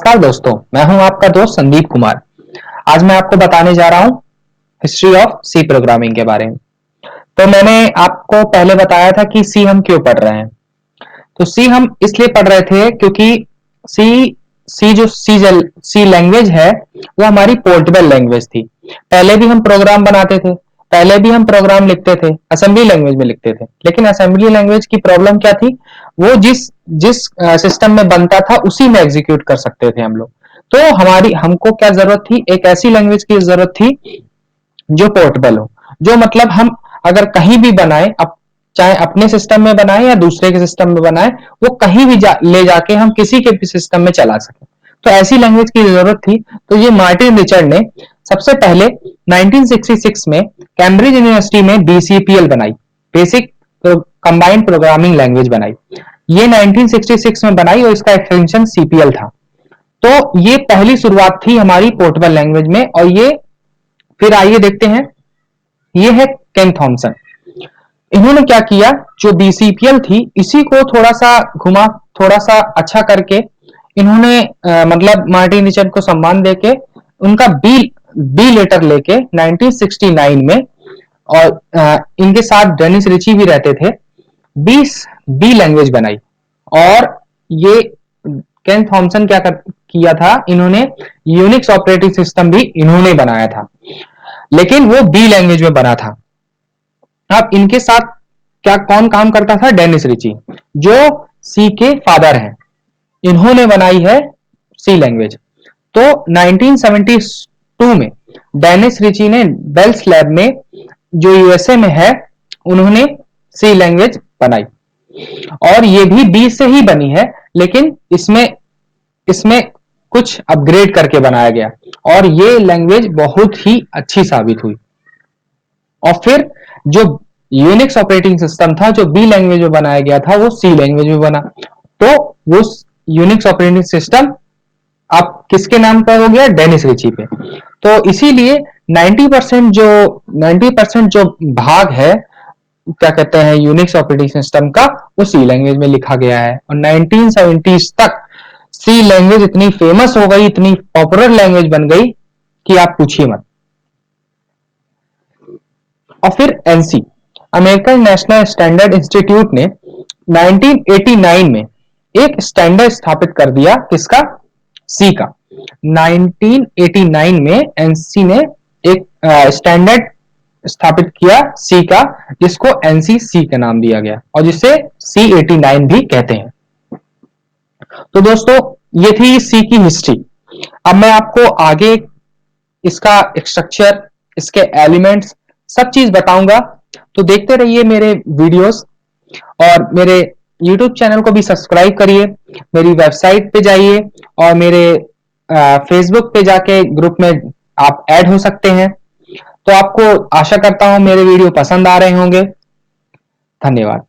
नमस्कार दोस्तों, मैं हूं आपका दोस्त संदीप कुमार। आज मैं आपको बताने जा रहा हूं हिस्ट्री ऑफ सी प्रोग्रामिंग के बारे में। तो मैंने आपको पहले बताया था कि सी हम क्यों पढ़ रहे हैं। तो सी हम इसलिए पढ़ रहे थे क्योंकि सी सी जो सी लैंग्वेज है वो हमारी पोर्टेबल लैंग्वेज थी। पहले भी हम प्रोग्राम बनाते थे, पहले भी हम प्रोग्राम लिखते थे, असेंबली लैंग्वेज में लिखते थे। लेकिन असेंबली लैंग्वेज की प्रॉब्लम क्या थी, वो जिस जिस सिस्टम में बनता था उसी में एग्जीक्यूट कर सकते थे हम लोग। तो हमको क्या जरूरत थी, एक ऐसी लैंग्वेज की जरूरत थी जो पोर्टेबल हो, जो मतलब हम अगर कहीं भी बनाए, चाहे अपने सिस्टम में बनाए या दूसरे के सिस्टम में बनाए, वो कहीं भी ले जाके हम किसी के भी सिस्टम में चला सके। तो ऐसी लैंग्वेज की जरूरत थी। तो ये मार्टिन रिचर्ड ने सबसे पहले 1966 में कैम्ब्रिज यूनिवर्सिटी में बीसीपीएल बनाई, बेसिक कंबाइंड प्रोग्रामिंग लैंग्वेज बनाई। ये 1966 में बनाई और इसका एक्सटेंशन सीपीएल था। तो ये पहली शुरुआत थी हमारी पोर्टेबल लैंग्वेज में। और ये फिर आइए देखते हैं, ये है केन थॉमसन। इन्होंने क्या किया, जो बीसीपीएल थी इसी को थोड़ा सा घुमा, थोड़ा सा अच्छा करके इन्होंने मतलब मार्टिन रिचर्ड को सम्मान देके उनका बी लेटर लेके 1969 में, और इनके साथ डेनिस रिची भी रहते थे, 20 बी लैंग्वेज बनाई। और ये केन थॉमसन किया था, इन्होंने यूनिक्स ऑपरेटिंग सिस्टम भी इन्होंने बनाया था, लेकिन वो बी लैंग्वेज में बना था। अब इनके साथ कौन काम करता था, डेनिस रिची, जो सी के फादर हैं। इन्होंने बनाई है सी लैंग्वेज। तो 1972 में डेनिस रिची ने बेल्स लैब में, जो यूएसए में है, उन्होंने सी लैंग्वेज बनाई। और ये भी बी से ही बनी है, लेकिन इसमें इसमें कुछ अपग्रेड करके बनाया गया और ये लैंग्वेज बहुत ही अच्छी साबित हुई। और फिर जो यूनिक्स ऑपरेटिंग सिस्टम था, जो बी लैंग्वेज में बनाया गया था, वो सी लैंग्वेज में बना। तो वो यूनिक्स ऑपरेटिंग सिस्टम अब किसके नाम पर हो गया, डेनिस रिची पे। तो इसीलिए 90% जो भाग है, क्या कहते हैं, यूनिक्स ऑपरेटिंग सिस्टम का, वो सी लैंग्वेज में लिखा गया है। और 1970s तक सी लैंग्वेज इतनी फेमस हो गई, इतनी पॉपुलर लैंग्वेज बन गई कि आप पूछिए मत। और फिर NC, American national standard institute ने 1989 में एक स्टैंडर्ड स्थापित कर दिया, किसका, सी का। 1989 में एनसी ने एक स्टैंडर्ड स्थापित किया सी का, जिसको एनसीसी का नाम दिया गया और जिसे C89 भी कहते हैं। तो दोस्तों, ये थी सी की हिस्ट्री। अब मैं आपको आगे इसका स्ट्रक्चर, इसके एलिमेंट्स, सब चीज बताऊंगा। तो देखते रहिए मेरे वीडियोस, और मेरे YouTube चैनल को भी सब्सक्राइब करिए, मेरी वेबसाइट पे जाइए, और मेरे फेसबुक पे जाके ग्रुप में आप ऐड हो सकते हैं। तो आपको आशा करता हूं मेरे वीडियो पसंद आ रहे होंगे। धन्यवाद।